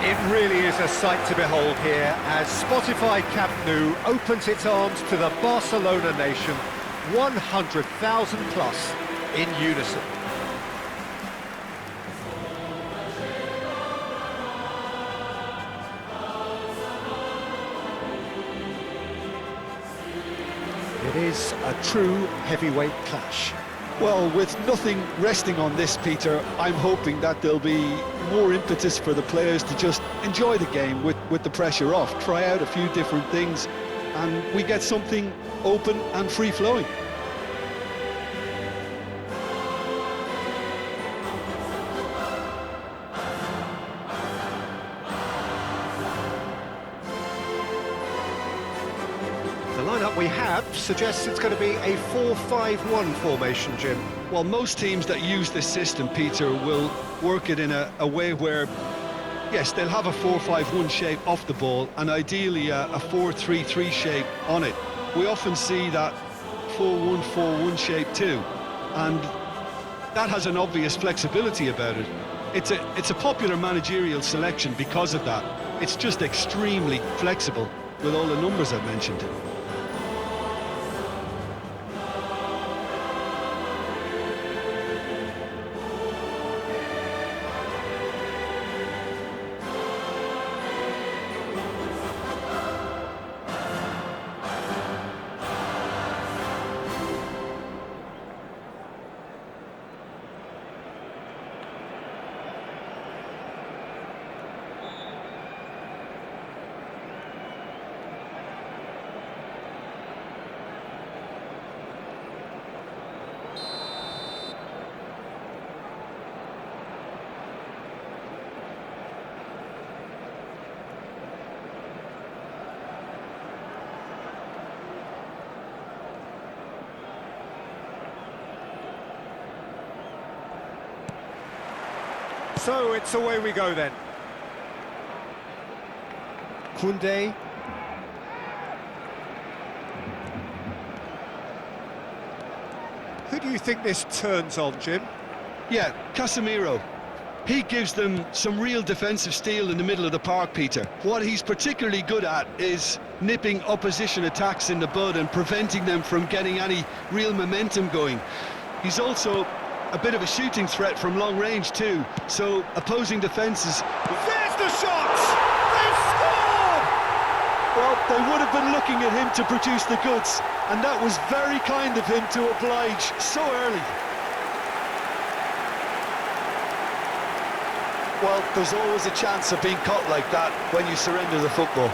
It really is a sight to behold here as Spotify Camp Nou opens its arms to the Barcelona nation, 100,000 plus in unison. It is a true heavyweight clash. Well, with nothing resting on this, Peter, I'm hoping that there'll be more impetus for the players to just enjoy the game with the pressure off, try out a few different things, and we get something open and free-flowing. The lineup we have suggests it's going to be a 4-5-1 formation, Jim. Well, most teams that use this system, Peter, will work it in a way where, yes, they'll have a 4-5-1 shape off the ball and ideally a 4-3-3 shape on it. We often see that 4-1-4-1 shape too, and that has an obvious flexibility about it. It's a popular managerial selection because of that. It's just extremely flexible with all the numbers I've mentioned. So it's away we go then. Koundé. Who do you think this turns on, Jim? Yeah, Casemiro. He gives them some real defensive steel in the middle of the park, Peter. What he's particularly good at is nipping opposition attacks in the bud and preventing them from getting any real momentum going. He's also a bit of a shooting threat from long range too, so opposing defences... There's the shot! They've scored! Well, they would have been looking at him to produce the goods, and that was very kind of him to oblige so early. Well, there's always a chance of being caught like that when you surrender the football.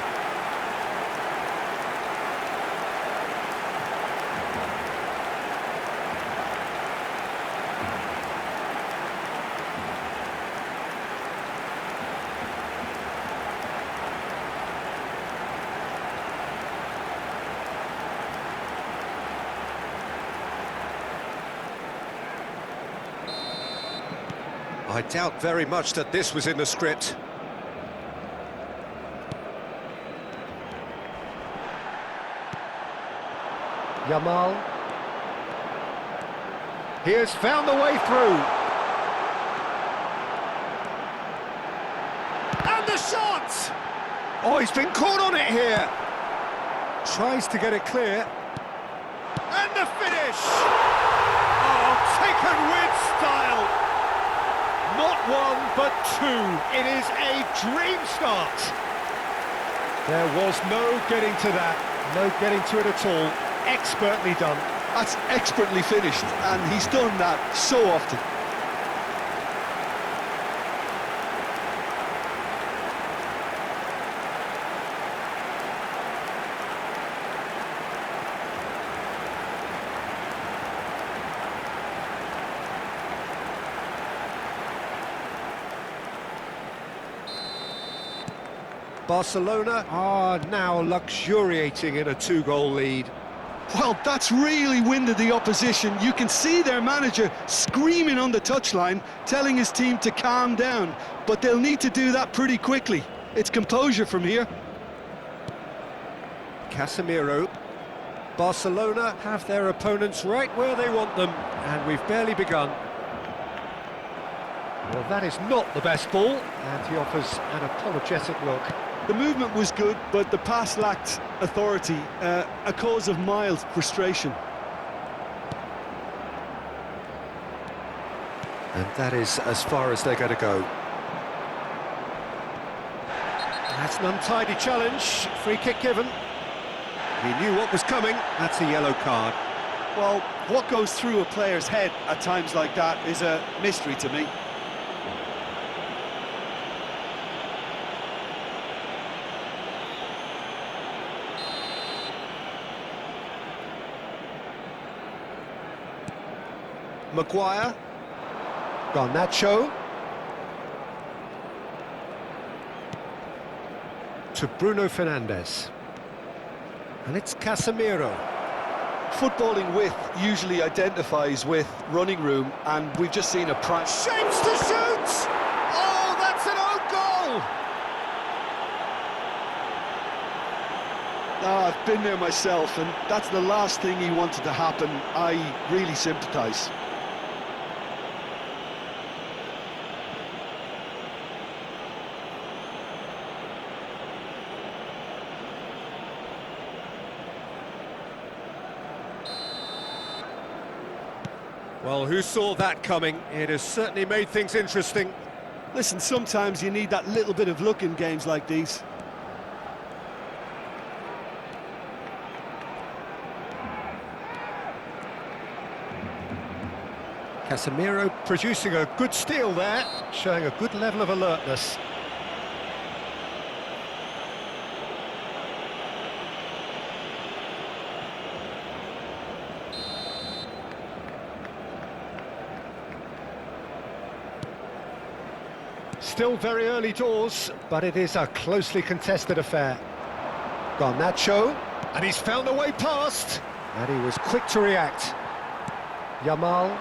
I doubt very much that this was in the script. Yamal. He has found the way through. And the shot! Oh, he's been caught on it here. Tries to get it clear. And the finish! Oh, taken with style. Not one, but two. It is a dream start. There was no getting to that, no getting to it at all. Expertly done. That's expertly finished, and he's done that so often. Barcelona are now luxuriating in a two-goal lead. Well, that's really winded the opposition. You can see their manager screaming on the touchline, telling his team to calm down, but they'll need to do that pretty quickly. It's composure from here. Casemiro. Barcelona have their opponents right where they want them, and we've barely begun. Well, that is not the best ball, and he offers an apologetic look. The movement was good, but the pass lacked authority, a cause of mild frustration. And that is as far as they're going to go. That's an untidy challenge, free kick given. He knew what was coming, that's a yellow card. Well, what goes through a player's head at times like that is a mystery to me. Maguire. Garnacho. To Bruno Fernandes. And it's Casemiro. Footballing width usually identifies with running room, and we've just seen a prime... Shapes to shoot! Oh, that's an own goal! I've been there myself, and that's the last thing he wanted to happen. I really sympathise. Well, who saw that coming? It has certainly made things interesting. Listen, sometimes you need that little bit of luck in games like these. Casemiro producing a good steal there, showing a good level of alertness. Still very early doors, but it is a closely contested affair. Garnacho, and he's found a way past, and he was quick to react. Yamal.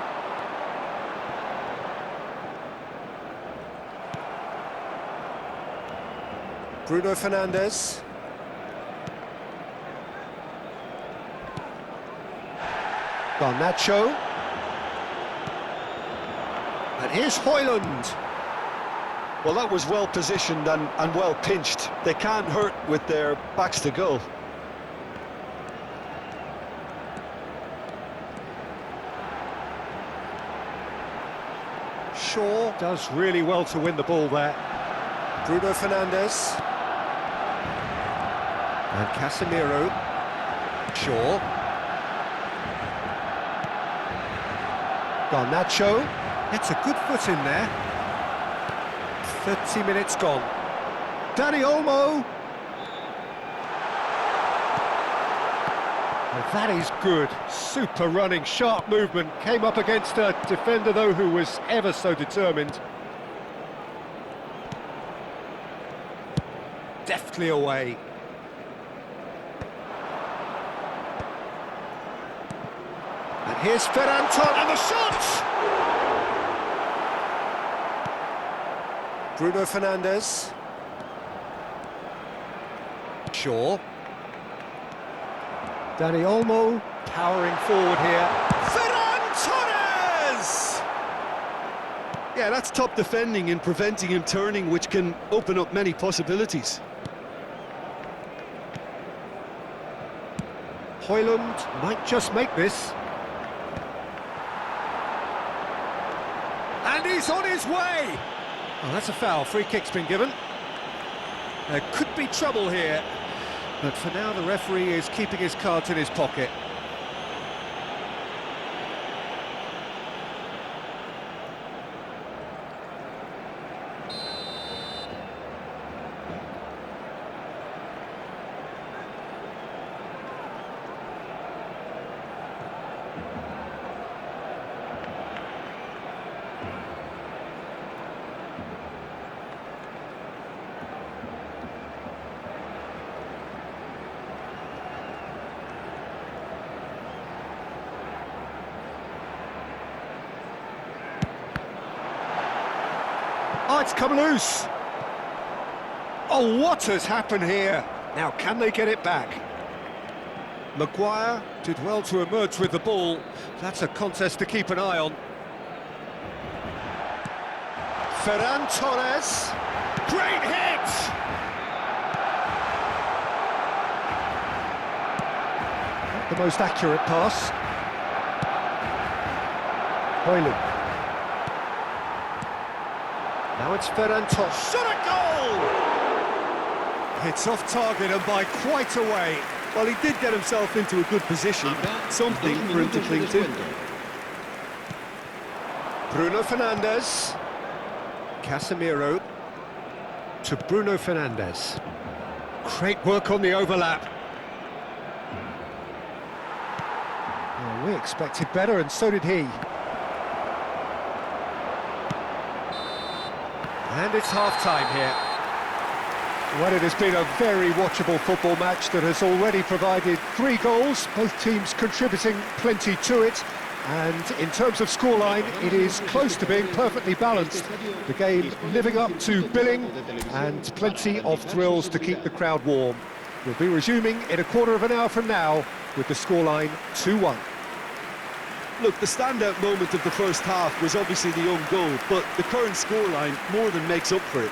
Bruno Fernandes. Garnacho. And here's Højlund. Well, that was well positioned and well pinched. They can't hurt with their backs to goal. Shaw does really well to win the ball there. Bruno Fernandes. And Casemiro. Shaw. Garnacho. It's a good foot in there. 30 minutes gone. Dani Olmo. Well, that is good. Super running, sharp movement. Came up against a defender, though, who was ever so determined. Deftly away. And here's Ferran Torres, and the shot! Bruno Fernandes. Shaw. Dani Olmo powering forward here. Ferran Torres! Yeah, that's top defending and preventing him turning, which can open up many possibilities. Højlund might just make this. And he's on his way! Oh, that's a foul. Free kick's been given. There could be trouble here, but for now the referee is keeping his cards in his pocket. Oh, it's come loose. Oh, what has happened here? Now, can they get it back? Maguire did well to emerge with the ball. That's a contest to keep an eye on. Ferran Torres. Great hit! Not the most accurate pass. Højlund. Now it's Ferran Torres. Shot a goal! It's off target and by quite a way. Well, he did get himself into a good position, something for him to cling to. Bruno Fernandes. Casemiro to Bruno Fernandes. Great work on the overlap. Well, we expected better, and so did he. And it's half-time here. Well, it has been a very watchable football match that has already provided 3 goals, both teams contributing plenty to it. And in terms of scoreline, it is close to being perfectly balanced. The game living up to billing and plenty of thrills to keep the crowd warm. We'll be resuming in a quarter of an hour from now with the scoreline 2-1. Look, the standout moment of the first half was obviously the own goal, but the current scoreline more than makes up for it.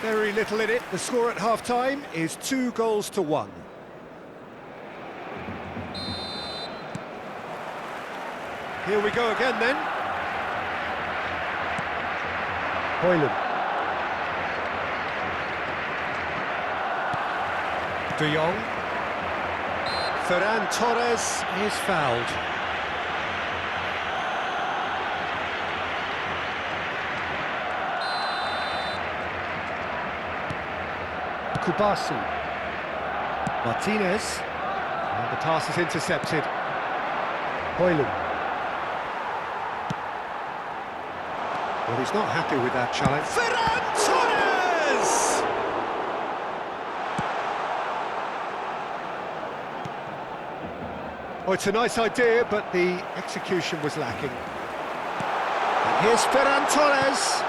Very little in it. The score at half-time is 2-1. Here we go again then. Højlund. De Jong. Ferran Torres is fouled. Kubasi. Martinez. And the pass is intercepted. Højlund. Well, he's not happy with that challenge. Ferran Torres! Oh, it's a nice idea, but the execution was lacking. And here's Ferran Torres.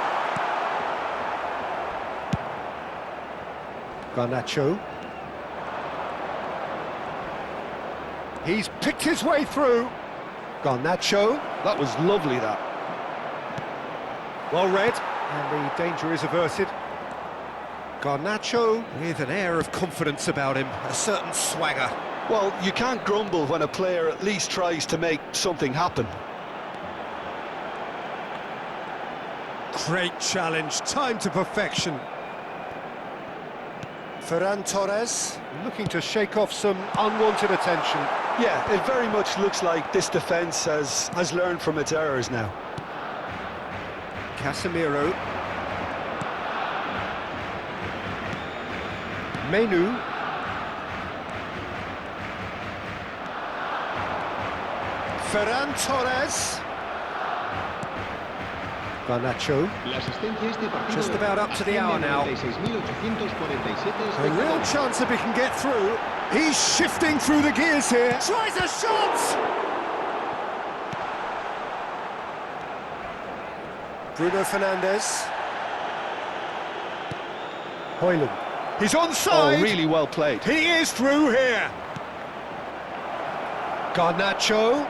Garnacho. He's picked his way through. Garnacho. That was lovely, that. Well read, and the danger is averted. Garnacho with an air of confidence about him, a certain swagger. Well, you can't grumble when a player at least tries to make something happen. Great challenge, timed to perfection. Ferran Torres looking to shake off some unwanted attention. Yeah, it very much looks like this defence has learned from its errors now. Casemiro. Menu. Ferran Torres. Garnacho. Just about up to the hour now. A real chance if he can get through. He's shifting through the gears here. Tries a shot! Bruno Fernandes. Højlund. He's onside. Oh, really well played. He is through here. Garnacho.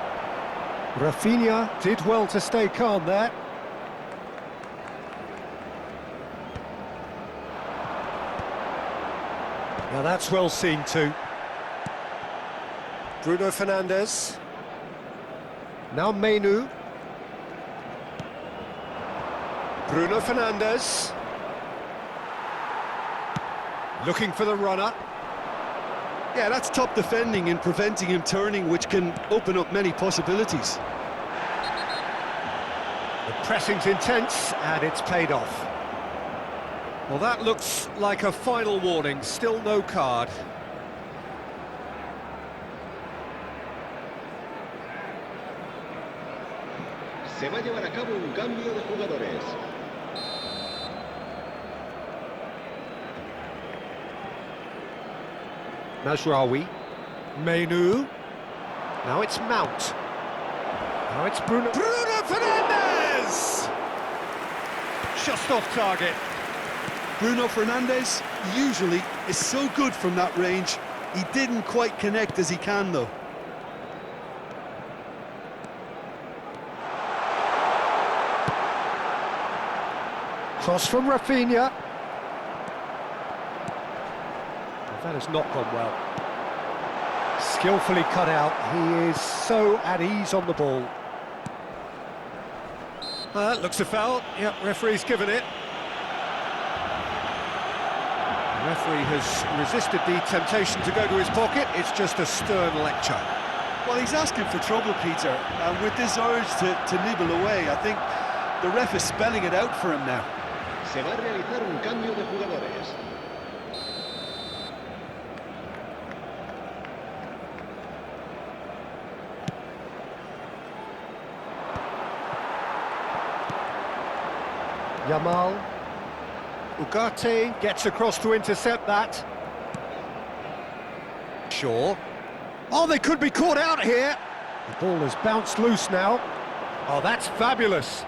Rafinha did well to stay calm there. Now that's well seen too. Bruno Fernandes. Now Menu. Bruno Fernandes. Looking for the runner. Yeah, that's top defending and preventing him turning, which can open up many possibilities. The pressing's intense, and it's paid off. Well, that looks like a final warning, still no card. Se va a llevar a cabo un cambio de jugadores. Mazraoui. Menu. Now it's Mount. Now it's Bruno. Bruno Fernandes! Just off target. Bruno Fernandes usually is so good from that range. He didn't quite connect as he can, though. Cross from Rafinha. That has not gone well. Skillfully cut out. He is so at ease on the ball. That looks a foul. Yep, referee's given it. The referee has resisted the temptation to go to his pocket. It's just a stern lecture. Well, he's asking for trouble, Peter, and with this urge to nibble away, I think the ref is spelling it out for him now. Se va a realizar un cambio de jugadores. Yamal. Ugarte gets across to intercept that. Shaw. Oh, they could be caught out here. The ball has bounced loose now. Oh, that's fabulous.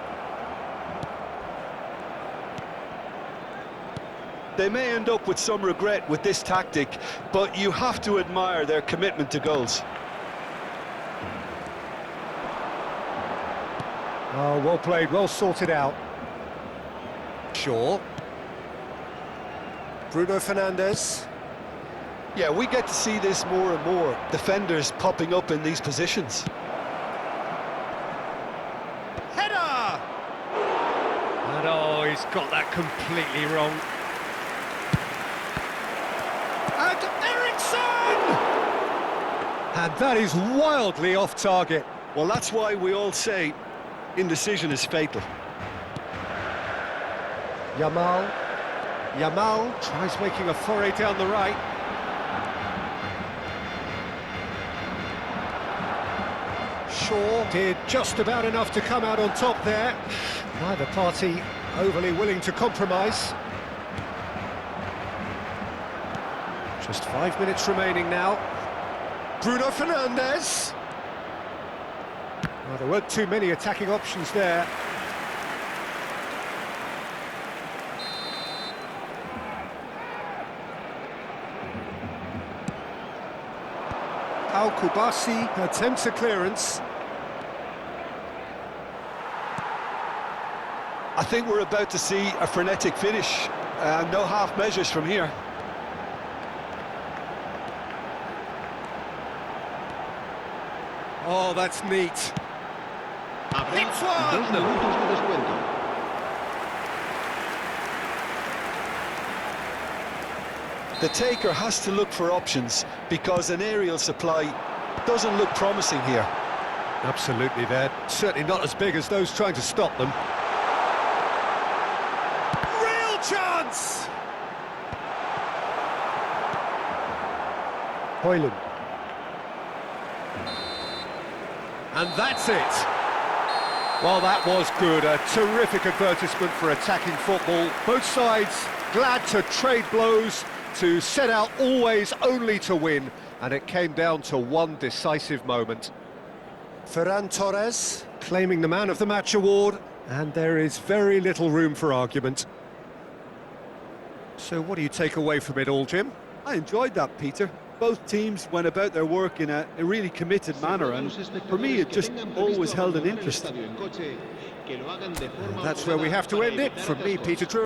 They may end up with some regret with this tactic, but you have to admire their commitment to goals. Oh, well played, well sorted out. Shaw. Bruno Fernandes. Yeah, we get to see this more and more, defenders popping up in these positions. Header! And oh, he's got that completely wrong. And Eriksson! And that is wildly off target. Well, that's why we all say indecision is fatal. Yamal. Yamal tries making a foray down the right. Shaw did just about enough to come out on top there. Neither party overly willing to compromise. Just 5 minutes remaining now. Bruno Fernandes. Well, there weren't too many attacking options there. Al-Kubasi attempts a clearance. I think we're about to see a frenetic finish. No half measures from here. Oh, that's neat. Habrá It's 2 one! minutos de descuento. The taker has to look for options because an aerial supply doesn't look promising here. Absolutely, they're certainly not as big as those trying to stop them. Real chance! Højlund. And that's it. Well, that was good. A terrific advertisement for attacking football. Both sides glad to trade blows, to set out always only to win, and it came down to one decisive moment. Ferran Torres claiming the Man of the Match award, and there is very little room for argument. So what do you take away from it all, Jim? I enjoyed that, Peter. Both teams went about their work in a really committed manner, and for me it just always held an interest. That's where we have to end it. From me, Peter Drew.